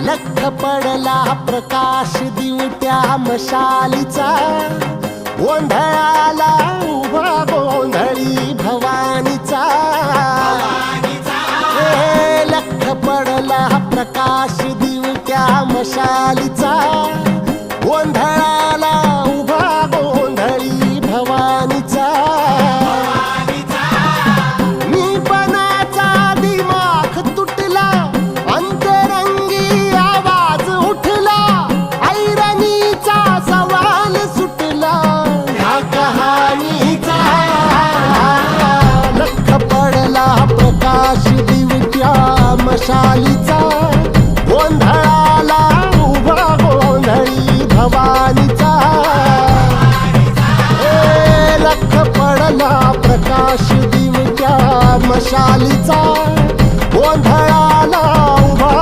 लख पडला प्रकाश दिवट्या मशालीचा, गोंधळाला उभा गोंधळी भवानीचा. लख पडला प्रकाश दिवट्या मशालीचा, गोंधळाला उभा गोंधळी भवानीचा. प्रकाश दिवट्या मशालीचा, गोंधळाला उभा गोंधळी भवानीचा. लख पडला प्रकाश दिवट्या मशालीचा,